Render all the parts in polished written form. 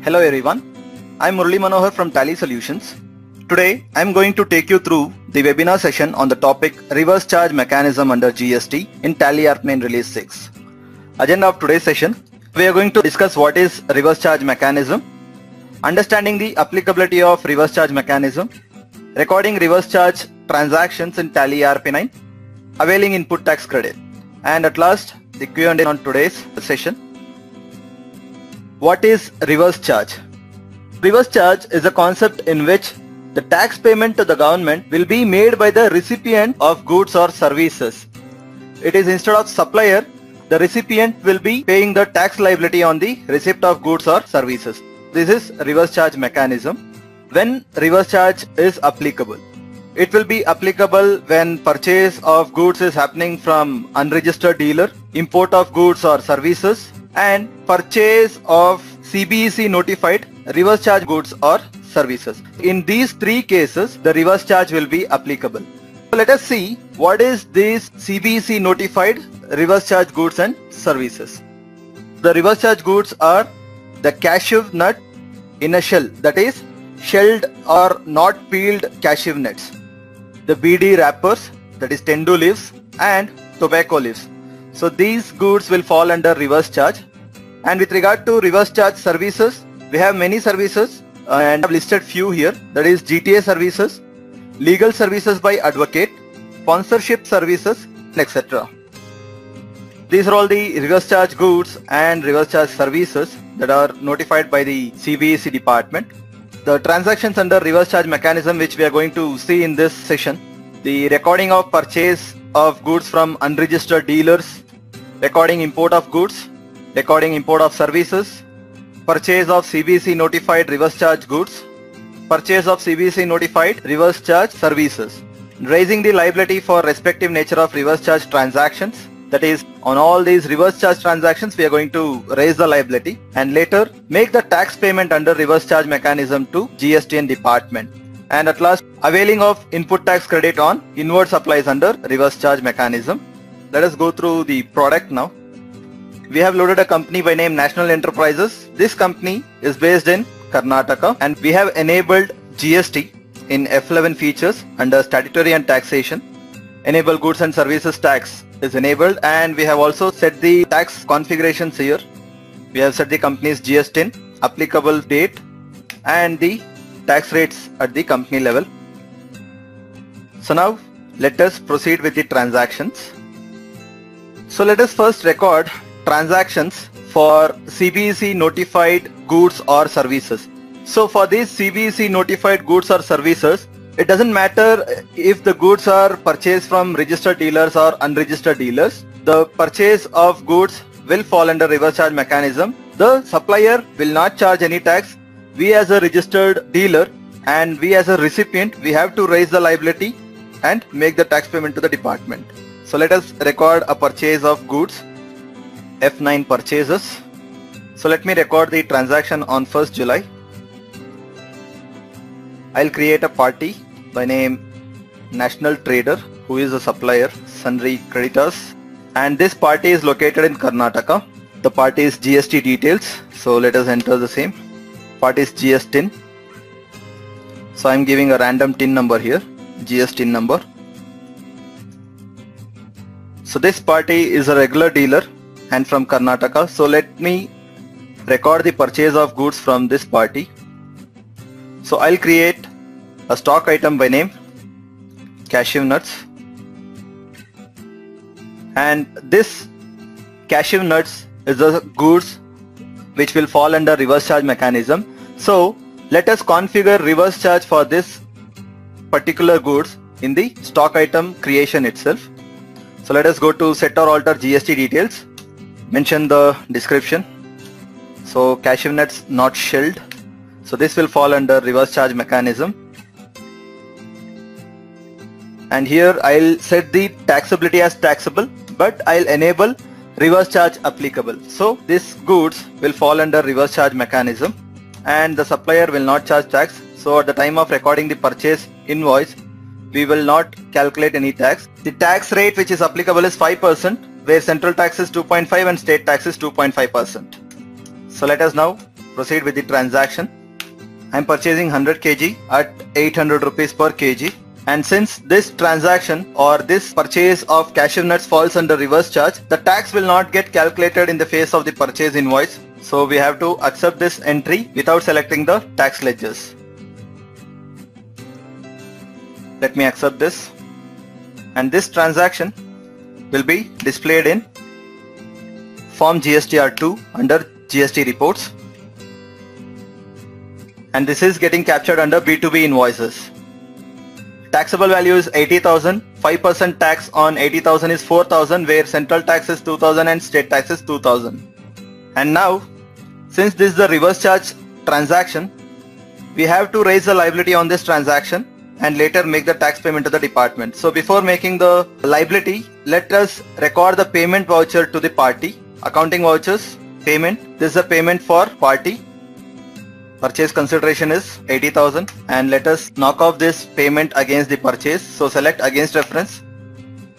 Hello everyone, I'm Murali Manohar from Tally Solutions. Today I'm going to take you through the webinar session on the topic Reverse Charge Mechanism under GST in Tally ARC9 Release 6. Agenda of today's session, we are going to discuss what is Reverse Charge Mechanism, understanding the applicability of Reverse Charge Mechanism, recording reverse charge transactions in Tally ARC9, availing input tax credit, and at last the Q&A on today's session. What is reverse charge? Reverse charge is a concept in which the tax payment to the government will be made by the recipient of goods or services. It is instead of supplier, the recipient will be paying the tax liability on the receipt of goods or services. This is reverse charge mechanism. When reverse charge is applicable, it will be applicable when purchase of goods is happening from unregistered dealer, import of goods or services, and purchase of CBEC notified reverse charge goods or services. In these three cases, the reverse charge will be applicable. So let us see what is this CBEC notified reverse charge goods and services. The reverse charge goods are the cashew nut in a shell, that is shelled or not peeled cashew nuts, the BD wrappers, that is tendu leaves, and tobacco leaves. So these goods will fall under reverse charge. And with regard to reverse charge services, we have many services and I have listed few here, that is GTA services, legal services by advocate, sponsorship services, etc. These are all the reverse charge goods and reverse charge services that are notified by the CBEC department. The transactions under reverse charge mechanism which we are going to see in this session: the recording of purchase of goods from unregistered dealers, recording import of goods, recording import of services, purchase of CBEC notified reverse charge goods, purchase of CBEC notified reverse charge services, raising the liability for respective nature of reverse charge transactions. That is, on all these reverse charge transactions we are going to raise the liability and later make the tax payment under reverse charge mechanism to GSTN department. And at last, availing of input tax credit on inward supplies under reverse charge mechanism. Let us go through the product now. We have loaded a company by name National Enterprises. This company is based in Karnataka and we have enabled GST in F11 features under statutory and taxation. Enable goods and services tax is enabled, and we have also set the tax configurations here. We have set the company's GSTN, applicable date, and the tax rates at the company level. So now let us proceed with the transactions. So let us first record transactions for CBEC notified goods or services. So for these CBEC notified goods or services, it doesn't matter if the goods are purchased from registered dealers or unregistered dealers. The purchase of goods will fall under reverse charge mechanism. The supplier will not charge any tax. We as a registered dealer and we as a recipient, we have to raise the liability and make the tax payment to the department. So let us record a purchase of goods, F9 purchases. So let me record the transaction on 1st July. I'll create a party by name National Trader, who is a supplier, sundry creditors, and this party is located in Karnataka. The party is GST details, so let us enter the same. Party is GSTN. So I'm giving a random TIN number here, GSTN number. So this party is a regular dealer and from Karnataka. So let me record the purchase of goods from this party. So I'll create a stock item by name cashew nuts, and this cashew nuts is the goods which will fall under reverse charge mechanism. So let us configure reverse charge for this particular goods in the stock item creation itself. So let us go to set or alter GST details, mention the description. So cashew nuts not shelled. So this will fall under reverse charge mechanism. And here I'll set the taxability as taxable, but I'll enable reverse charge applicable. So this goods will fall under reverse charge mechanism and the supplier will not charge tax. So at the time of recording the purchase invoice, we will not calculate any tax. The tax rate which is applicable is 5%, where central tax is 2.5 and state tax is 2.5%. So let us now proceed with the transaction. I am purchasing 100 kg at 800 rupees per kg. And since this transaction or this purchase of cashew nuts falls under reverse charge, the tax will not get calculated in the face of the purchase invoice. So we have to accept this entry without selecting the tax ledgers. Let me accept this. And this transaction will be displayed in Form GSTR2 under GST reports. And this is getting captured under B2B invoices. Taxable value is 80,000. 5% tax on 80,000 is 4,000, where central tax is 2,000 and state tax is 2,000. And now, since this is the reverse charge transaction, we have to raise the liability on this transaction and later make the tax payment to the department. So before making the liability, let us record the payment voucher to the party. Accounting vouchers, payment. This is a payment for party. Purchase consideration is 80,000, and let us knock off this payment against the purchase. So select against reference,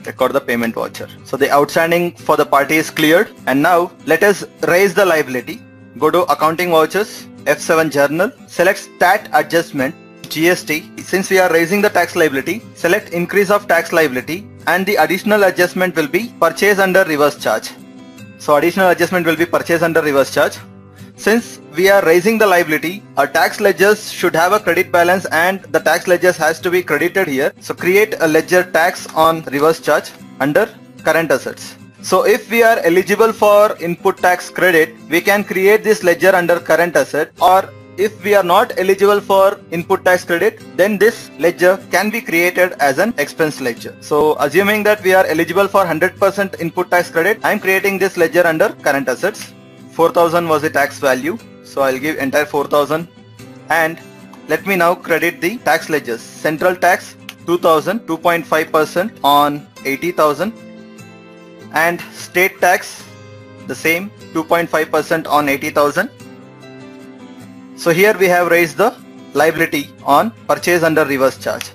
record the payment voucher. So the outstanding for the party is cleared, and now let us raise the liability. Go to accounting vouchers, F7 journal, select stat adjustment, GST. Since we are raising the tax liability, select increase of tax liability, and the additional adjustment will be purchase under reverse charge. So additional adjustment will be purchase under reverse charge. Since we are raising the liability, our tax ledgers should have a credit balance and the tax ledgers has to be credited here. So create a ledger tax on reverse charge under current assets. So if we are eligible for input tax credit, we can create this ledger under current asset, or if we are not eligible for input tax credit, then this ledger can be created as an expense ledger. So assuming that we are eligible for 100% input tax credit, I am creating this ledger under current assets. 4,000 was the tax value, so I'll give entire 4,000, and let me now credit the tax ledgers. Central tax 2,000, 2.5% on 80,000, and state tax the same, 2.5% on 80,000. So here we have raised the liability on purchase under reverse charge.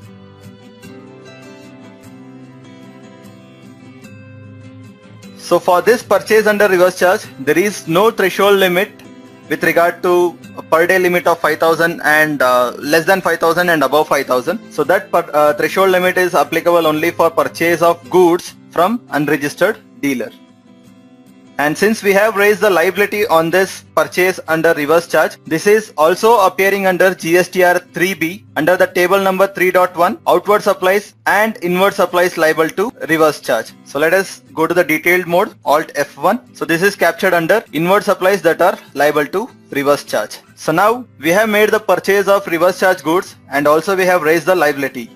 So for this purchase under reverse charge, there is no threshold limit with regard to a per day limit of 5,000 and less than 5,000 and above 5,000. So that threshold limit is applicable only for purchase of goods from unregistered dealer. And since we have raised the liability on this purchase under reverse charge, this is also appearing under GSTR 3B under the table number 3.1, outward supplies and inward supplies liable to reverse charge. So let us go to the detailed mode, Alt F1. So this is captured under inward supplies that are liable to reverse charge. So now we have made the purchase of reverse charge goods and also we have raised the liability.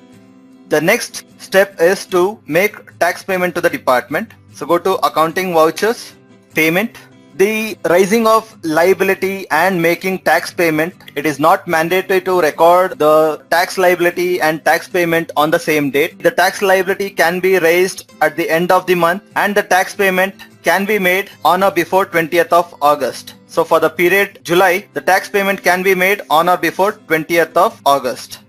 The next step is to make tax payment to the department. So go to accounting vouchers, payment. The raising of liability and making tax payment, it is not mandatory to record the tax liability and tax payment on the same date. The tax liability can be raised at the end of the month and the tax payment can be made on or before 20th of August. So for the period July, the tax payment can be made on or before 20th of August.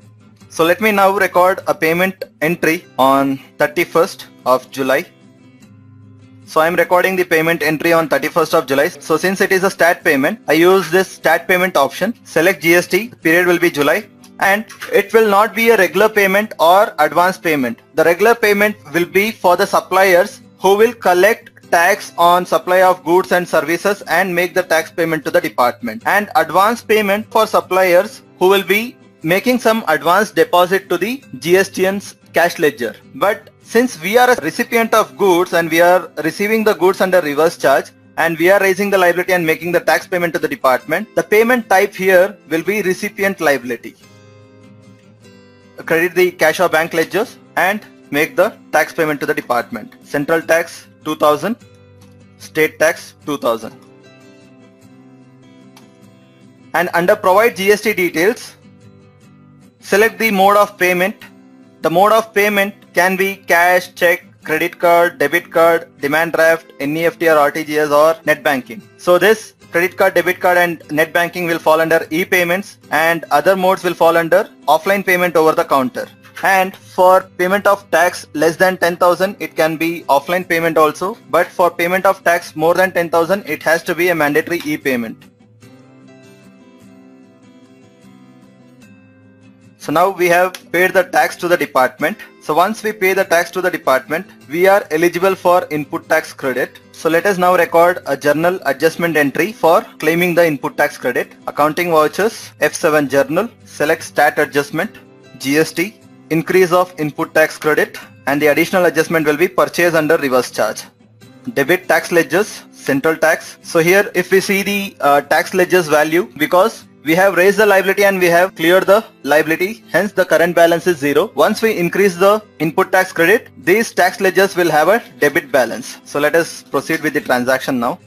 So let me now record a payment entry on 31st of July. So I am recording the payment entry on 31st of July. So since it is a stat payment, I use this stat payment option. Select GST, period will be July, and it will not be a regular payment or advance payment. The regular payment will be for the suppliers who will collect tax on supply of goods and services and make the tax payment to the department. And advance payment for suppliers who will be making some advance deposit to the GSTN's cash ledger. But since we are a recipient of goods and we are receiving the goods under reverse charge and we are raising the liability and making the tax payment to the department, the payment type here will be recipient liability. Credit the cash or bank ledgers and make the tax payment to the department. Central tax 2,000, state tax 2,000. And under provide GST details, select the mode of payment. The mode of payment can be cash, check, credit card, debit card, demand draft, NEFT or RTGS or net banking. So this credit card, debit card and net banking will fall under e-payments and other modes will fall under offline payment over the counter. And for payment of tax less than 10,000, it can be offline payment also, but for payment of tax more than 10,000, it has to be a mandatory e-payment. So now we have paid the tax to the department. So once we pay the tax to the department, we are eligible for input tax credit. So let us now record a journal adjustment entry for claiming the input tax credit. Accounting vouchers, F7 journal, select stat adjustment, GST, increase of input tax credit, and the additional adjustment will be purchase under reverse charge. Debit tax ledgers, central tax. So here if we see the tax ledgers value, because we have raised the liability and we have cleared the liability, hence the current balance is 0. Once we increase the input tax credit, these tax ledgers will have a debit balance. So let us proceed with the transaction now.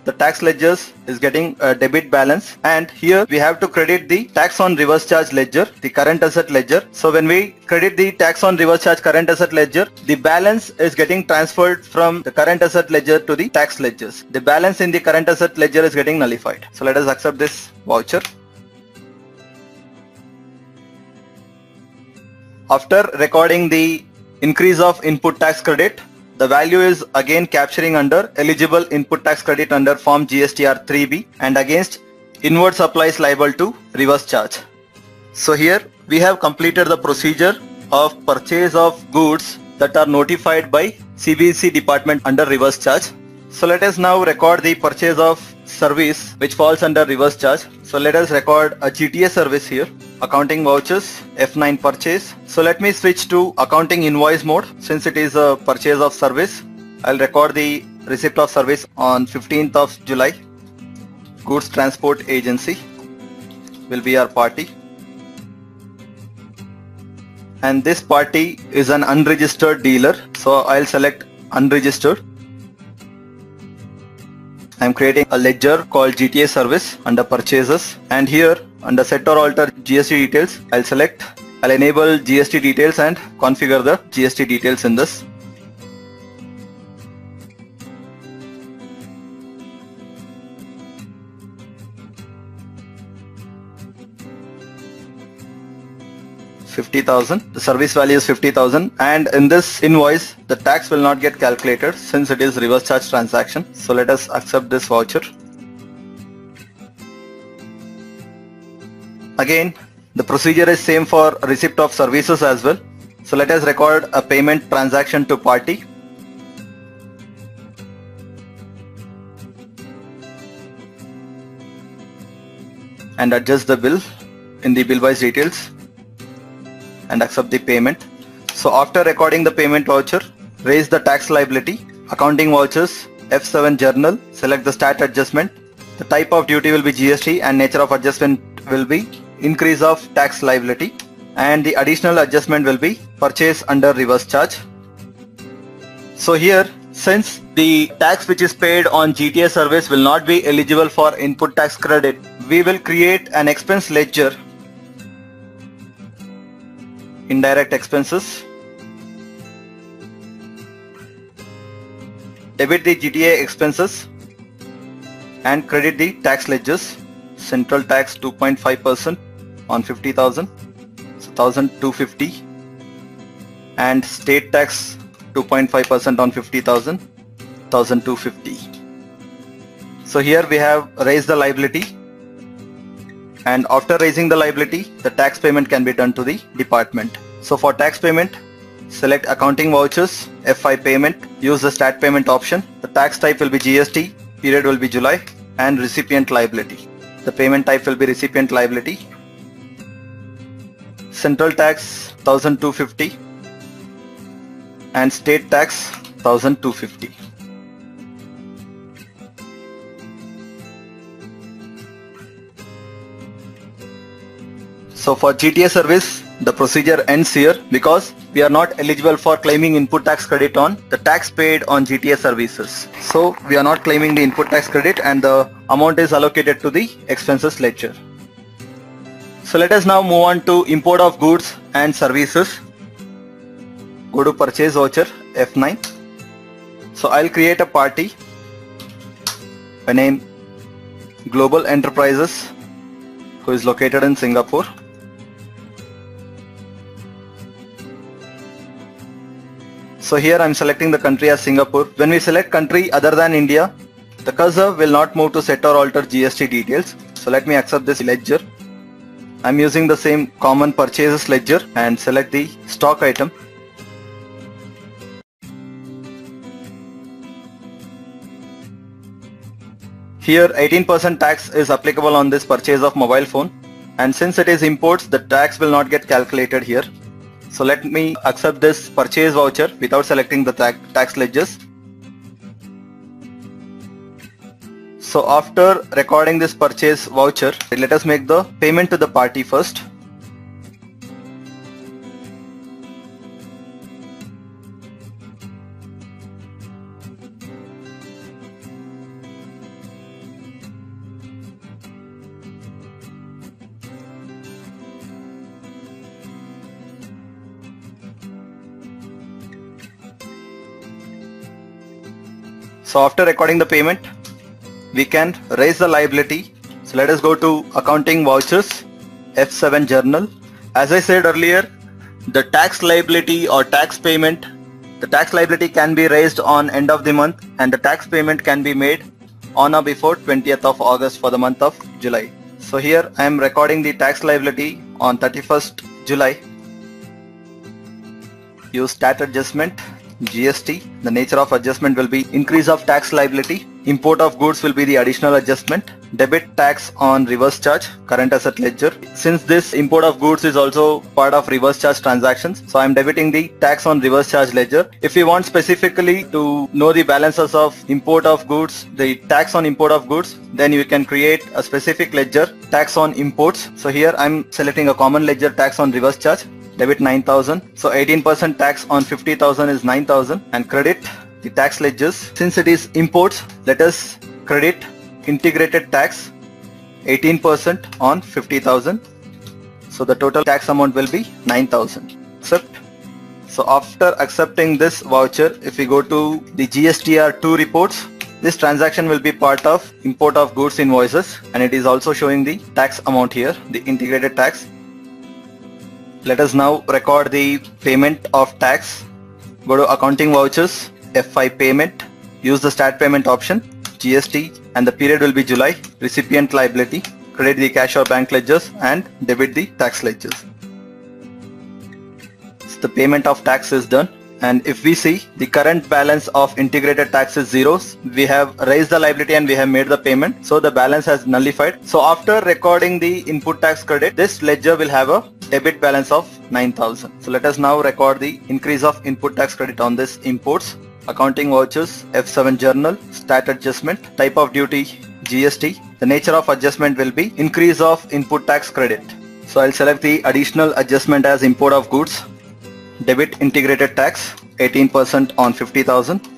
The tax ledgers is getting a debit balance, and here we have to credit the tax on reverse charge ledger, the current asset ledger. So when we credit the tax on reverse charge current asset ledger, the balance is getting transferred from the current asset ledger to the tax ledgers. The balance in the current asset ledger is getting nullified. So let us accept this voucher. After recording the increase of input tax credit, the value is again capturing under eligible input tax credit under form GSTR 3B and against inward supplies liable to reverse charge. So here we have completed the procedure of purchase of goods that are notified by CBC department under reverse charge. So let us now record the purchase of service which falls under reverse charge. So let us record a GTA service here. Accounting vouchers, F9 purchase. So let me switch to accounting invoice mode since it is a purchase of service. I'll record the receipt of service on 15th of July. Goods Transport Agency will be our party. And this party is an unregistered dealer. So I'll select unregistered. I'm creating a ledger called GTA service under purchases, and here under set or alter GST details, I'll enable GST details and configure the GST details in this. $50,000. The service value is 50,000, and in this invoice the tax will not get calculated since it is reverse charge transaction. So let us accept this voucher. Again, the procedure is same for receipt of services as well. So let us record a payment transaction to party. And adjust the bill in the bill wise details and accept the payment. So after recording the payment voucher, raise the tax liability. Accounting vouchers, F7 journal, select the stat adjustment. The type of duty will be GST and nature of adjustment will be increase of tax liability, and the additional adjustment will be purchase under reverse charge. So here, since the tax which is paid on GTA service will not be eligible for input tax credit, we will create an expense ledger, indirect expenses, debit the GTA expenses and credit the tax ledgers. Central tax 2.5% on 50,000, so 1,250, and state tax 2.5% on 50,000, 1,250. So here we have raised the liability, and after raising the liability, the tax payment can be done to the department. So for tax payment, select accounting vouchers, F5 payment, use the stat payment option. The tax type will be GST, period will be July, and recipient liability. The payment type will be recipient liability. Central tax 1,250 and state tax 1,250. So for GTA service, the procedure ends here because we are not eligible for claiming input tax credit on the tax paid on GTA services. So we are not claiming the input tax credit and the amount is allocated to the expenses ledger. So let us now move on to import of goods and services. Go to purchase voucher, F9. So I'll create a party by name Global Enterprises, who is located in Singapore. So here I'm selecting the country as Singapore. When we select country other than India, the cursor will not move to set or alter GST details. So let me accept this ledger. I'm using the same common purchases ledger and select the stock item. Here 18% tax is applicable on this purchase of mobile phone, and since it is imports, the tax will not get calculated here. So let me accept this purchase voucher without selecting the tax ledgers. So after recording this purchase voucher, let us make the payment to the party first. So after recording the payment, we can raise the liability. So let us go to accounting vouchers, F7 journal. As I said earlier, the tax liability or tax payment, the tax liability can be raised on end of the month, and the tax payment can be made on or before 20th of August for the month of July. So here I am recording the tax liability on 31st July. Use stat adjustment, GST. The nature of adjustment will be increase of tax liability. Import of goods will be the additional adjustment. Debit tax on reverse charge, current asset ledger. Since this import of goods is also part of reverse charge transactions, so I am debiting the tax on reverse charge ledger. If you want specifically to know the balances of import of goods, the tax on import of goods, then you can create a specific ledger, tax on imports. So here I am selecting a common ledger, tax on reverse charge. Debit 9,000. So 18% tax on 50,000 is 9,000, and credit the tax ledgers. Since it is imports, let us credit integrated tax 18% on 50,000. So the total tax amount will be 9,000. Accept. So after accepting this voucher, if we go to the GSTR2 reports, this transaction will be part of import of goods invoices, and it is also showing the tax amount here, the integrated tax. Let us now record the payment of tax. Go to accounting vouchers, F5 payment, use the stat payment option, GST, and the period will be July. Recipient liability, credit the cash or bank ledgers and debit the tax ledgers. So the payment of tax is done, and if we see the current balance of integrated tax is zeros, we have raised the liability and we have made the payment, so the balance has nullified. So after recording the input tax credit, this ledger will have a debit balance of 9,000. So let us now record the increase of input tax credit on this imports. Accounting vouchers, F7 journal, stat adjustment, type of duty, GST. The nature of adjustment will be increase of input tax credit. So I'll select the additional adjustment as import of goods. Debit integrated tax 18% on 50,000.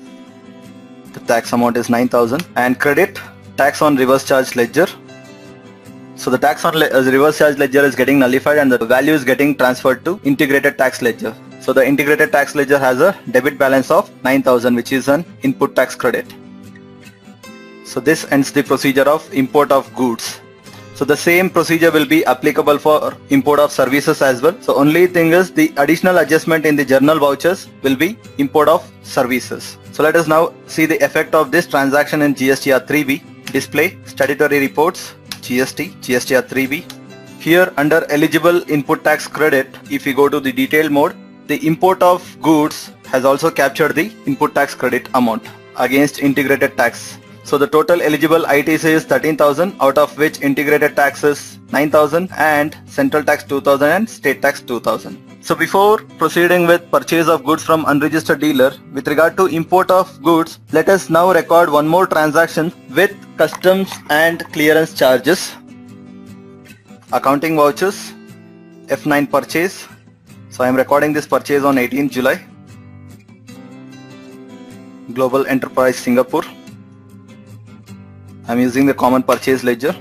The tax amount is 9,000, and credit tax on reverse charge ledger. So the tax on reverse charge ledger is getting nullified and the value is getting transferred to integrated tax ledger. So the integrated tax ledger has a debit balance of 9,000, which is an input tax credit. So this ends the procedure of import of goods. So the same procedure will be applicable for import of services as well. So only thing is the additional adjustment in the journal vouchers will be import of services. So let us now see the effect of this transaction in GSTR 3B. Display statutory reports, GSTR 3B. Here under eligible input tax credit, if we go to the detailed mode, the import of goods has also captured the input tax credit amount against integrated tax. So the total eligible ITC is 13,000, out of which integrated tax is 9,000 and central tax 2,000 and state tax 2,000. So before proceeding with purchase of goods from unregistered dealer, with regard to import of goods, let us now record one more transaction with customs and clearance charges. Accounting vouchers, F9 purchase. So I am recording this purchase on 18th July. Global Enterprise Singapore. I am using the common purchase ledger.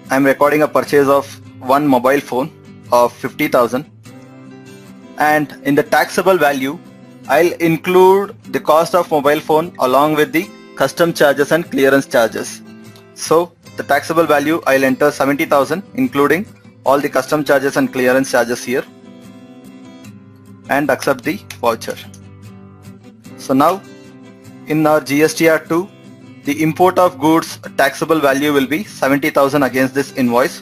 I am recording a purchase of one mobile phone of 50,000, and in the taxable value I'll include the cost of mobile phone along with the custom charges and clearance charges. So the taxable value I'll enter 70,000, including all the custom charges and clearance charges here. and accept the voucher. So now in our GSTR2, the import of goods taxable value will be 70,000 against this invoice,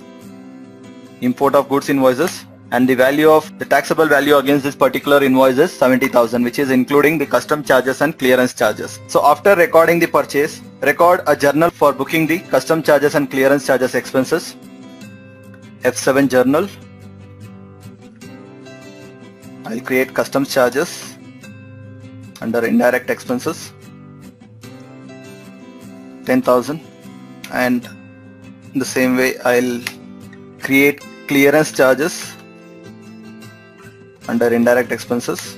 import of goods invoices, and the value of the taxable value against this particular invoice is 70,000, which is including the custom charges and clearance charges. So after recording the purchase, record a journal for booking the custom charges and clearance charges expenses. F7 journal. I'll create custom charges under indirect expenses, 10,000, and in the same way I'll create clearance charges under indirect expenses.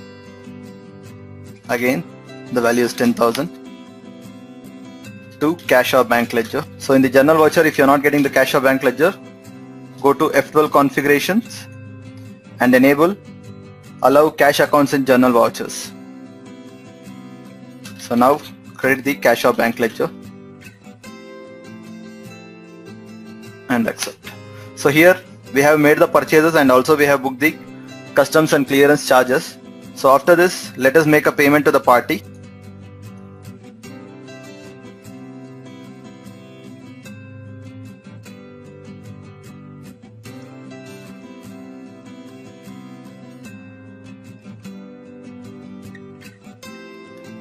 Again the value is 10,000 to cash or bank ledger. So in the journal voucher, if you're not getting the cash or bank ledger, go to F12 configurations and enable allow cash accounts in journal vouchers. So now create the cash or bank ledger and accept. So here we have made the purchases and also we have booked the customs and clearance charges. So after this, let us make a payment to the party.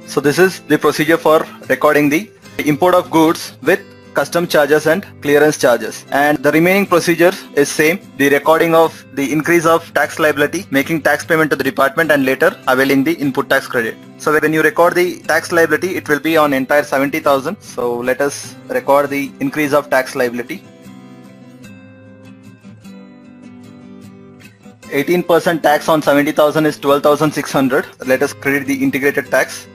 So this is the procedure for recording the import of goods with custom charges and clearance charges, and the remaining procedure is same, the recording of the increase of tax liability, making tax payment to the department, and later availing the input tax credit. So when you record the tax liability, it will be on entire 70,000. So let us record the increase of tax liability. 18% tax on 70,000 is 12,600. Let us credit the integrated tax.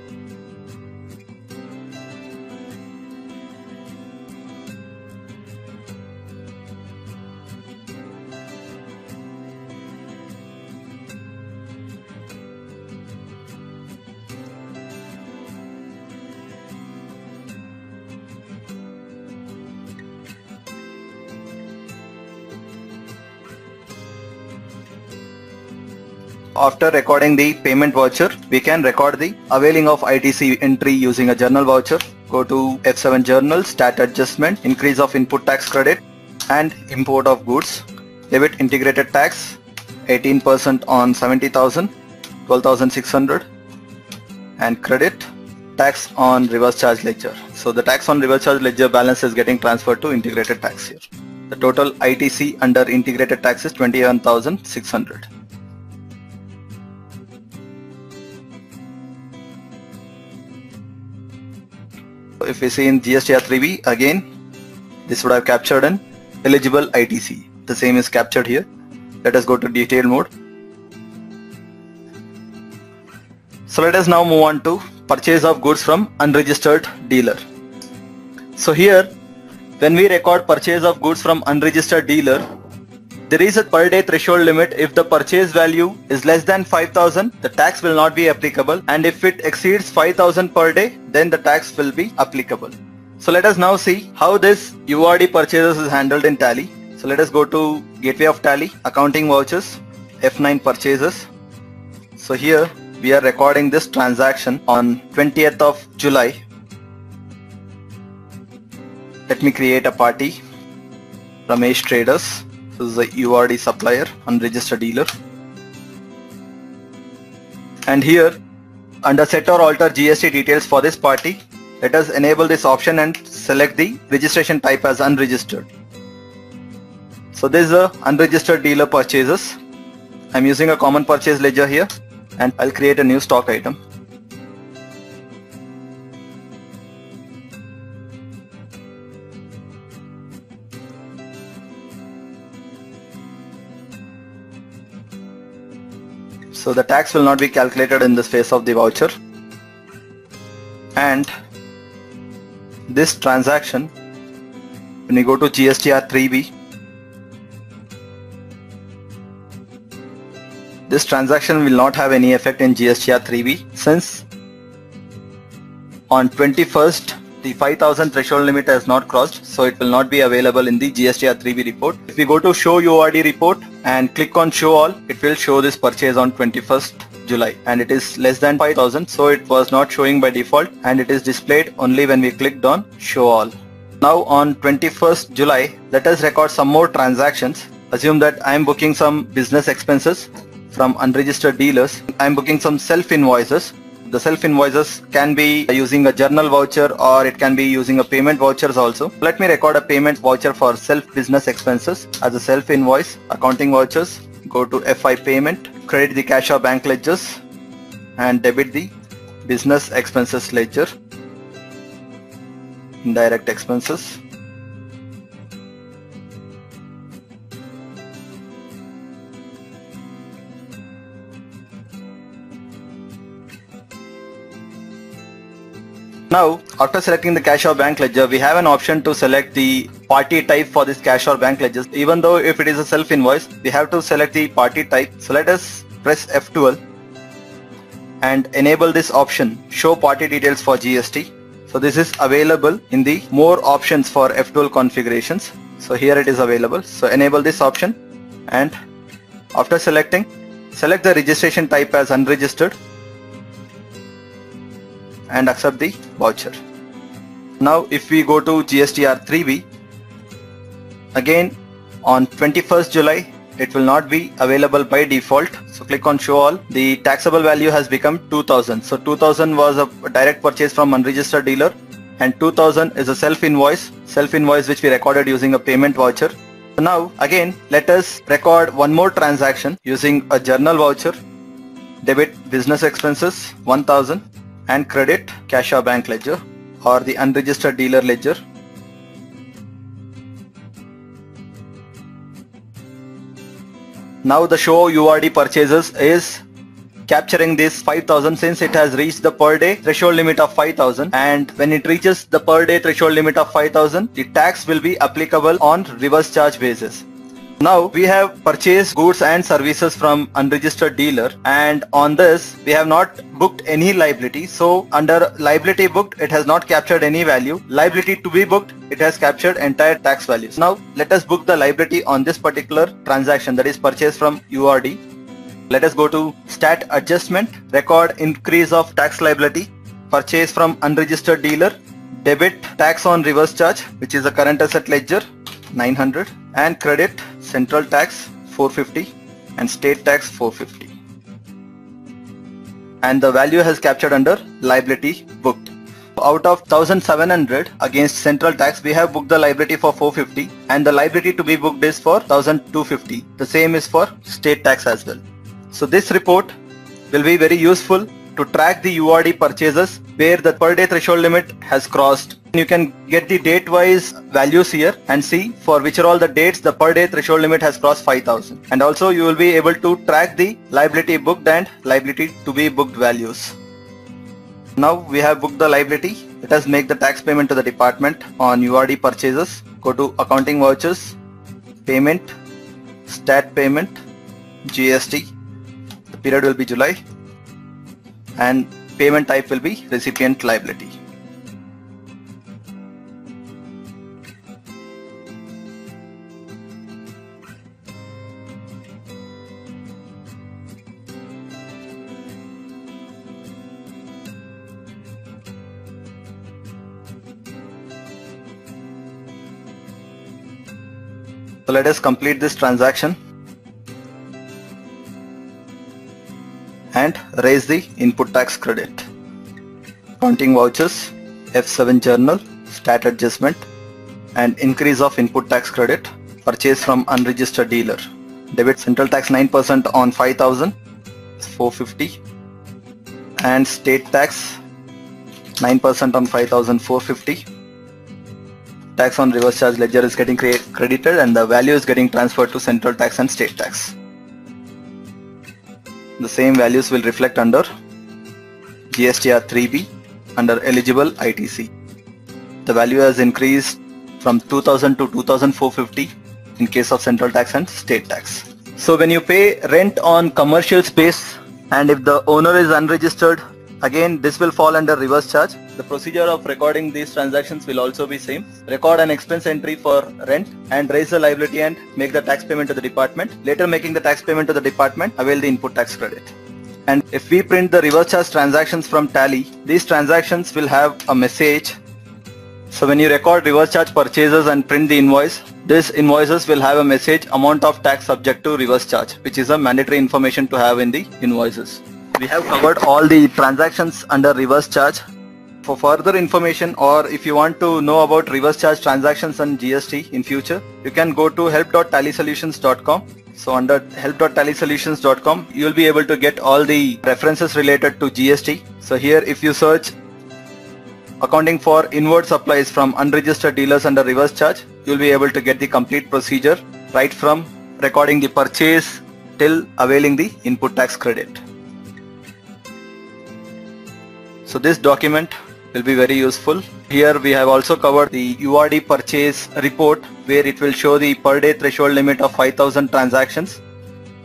After recording the payment voucher, we can record the availing of ITC entry using a journal voucher. Go to F7 journal, stat adjustment, increase of input tax credit and import of goods. Debit integrated tax, 18% on 70,000, 12,600, and credit tax on reverse charge ledger. So the tax on reverse charge ledger balance is getting transferred to integrated tax here. The total ITC under integrated tax is 21,600. If we see in GSTR3B, again this would have captured an eligible ITC. The same is captured here. Let us go to detail mode. So let us now move on to purchase of goods from unregistered dealer. So here, when we record purchase of goods from unregistered dealer, there is a per day threshold limit. If the purchase value is less than 5,000, the tax will not be applicable, and if it exceeds 5,000 per day, then the tax will be applicable. So let us now see how this URD purchases is handled in Tally. So let us go to Gateway of Tally, Accounting Vouchers, F9 Purchases. So here we are recording this transaction on 20th of July. Let me create a party. Ramesh Traders. This is a URD supplier, unregistered dealer. And here under set or alter GST details for this party, let us enable this option and select the registration type as unregistered. So this is a unregistered dealer purchases. I'm using a common purchase ledger here, and I'll create a new stock item. So the tax will not be calculated in this phase of the voucher, and this transaction, when we go to GSTR3B, this transaction will not have any effect in GSTR3B, since on 21st the 5,000 threshold limit has not crossed, so it will not be available in the GSTR3B report. If we go to show URD report and click on show all, it will show this purchase on 21st July, and it is less than 5,000, so it was not showing by default, and it is displayed only when we clicked on show all. Now on 21st July, let us record some more transactions. Assume that I am booking some business expenses from unregistered dealers. I am booking some self invoices. The self invoices can be using a journal voucher, or it can be using a payment vouchers also. Let me record a payment voucher for self business expenses as a self invoice. Accounting vouchers, go to FI payment, credit the cash or bank ledgers and debit the business expenses ledger, indirect expenses. Now, after selecting the cash or bank ledger, we have an option to select the party type for this cash or bank ledgers. Even though if it is a self invoice, we have to select the party type. So let us press F12 and enable this option, show party details for GST. So this is available in the more options for F12 configurations. So here it is available. So enable this option, and after selecting, select the registration type as unregistered and accept the voucher. Now if we go to GSTR 3B, again on 21st July, it will not be available by default. So click on show all. The taxable value has become 2000. So 2000 was a direct purchase from unregistered dealer, and 2000 is a self invoice which we recorded using a payment voucher. So now again, let us record one more transaction using a journal voucher, debit business expenses 1000 and credit cash or bank ledger or the unregistered dealer ledger. Now the show URD purchases is capturing this 5,000 since it has reached the per day threshold limit of 5,000, and when it reaches the per day threshold limit of 5,000, the tax will be applicable on reverse charge basis. Now we have purchased goods and services from unregistered dealer, and on this we have not booked any liability. So under liability booked, it has not captured any value. Liability to be booked, it has captured entire tax values. Now let us book the liability on this particular transaction, that is purchase from URD. Let us go to stat adjustment, record increase of tax liability, purchase from unregistered dealer, debit tax on reverse charge, which is a current asset ledger 900, and credit central tax 450 and state tax 450, and the value has captured under liability booked. Out of 1700 against central tax, we have booked the liability for 450, and the liability to be booked is for 1250. The same is for state tax as well. So this report will be very useful to track the URD purchases where the per day threshold limit has crossed. You can get the date wise values here and see for which are all the dates the per day threshold limit has crossed 5,000, and also you will be able to track the liability booked and liability to be booked values. Now we have booked the liability. Let us make the tax payment to the department on URD purchases. Go to accounting vouchers, payment, stat payment, GST. The period will be July, and payment type will be recipient liability. So let us complete this transaction and raise the input tax credit. Accounting vouchers, F7 journal, stat adjustment, and increase of input tax credit, purchase from unregistered dealer. Debit central tax 9% on 5,000, 450, and state tax 9% on 5,000, 450. Tax on reverse charge ledger is getting credited, and the value is getting transferred to central tax and state tax. The same values will reflect under GSTR 3B under eligible ITC. The value has increased from 2000 to 2450 in case of central tax and state tax. So when you pay rent on commercial space, and if the owner is unregistered, again this will fall under reverse charge. The procedure of recording these transactions will also be same. Record an expense entry for rent and raise the liability and make the tax payment to the department. Later, making the tax payment to the department, avail the input tax credit. And if we print the reverse charge transactions from Tally, these transactions will have a message. So when you record reverse charge purchases and print the invoice, these invoices will have a message amount of tax subject to reverse charge, which is a mandatory information to have in the invoices. We have covered all the transactions under reverse charge. For further information, or if you want to know about reverse charge transactions and GST in future, you can go to help.tallysolutions.com. So under help.tallysolutions.com, you will be able to get all the references related to GST. So here if you search accounting for inward supplies from unregistered dealers under reverse charge, you will be able to get the complete procedure right from recording the purchase till availing the input tax credit. So this document will be very useful. Here we have also covered the URD purchase report, where it will show the per day threshold limit of 5,000 transactions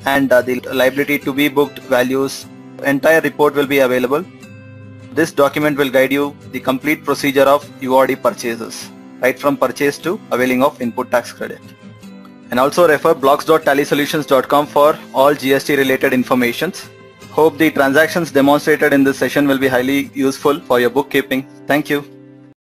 and the liability to be booked values. Entire report will be available. This document will guide you the complete procedure of URD purchases, right from purchase to availing of input tax credit. And also refer blogs.tallysolutions.com for all GST related informations. Hope the transactions demonstrated in this session will be highly useful for your bookkeeping. Thank you.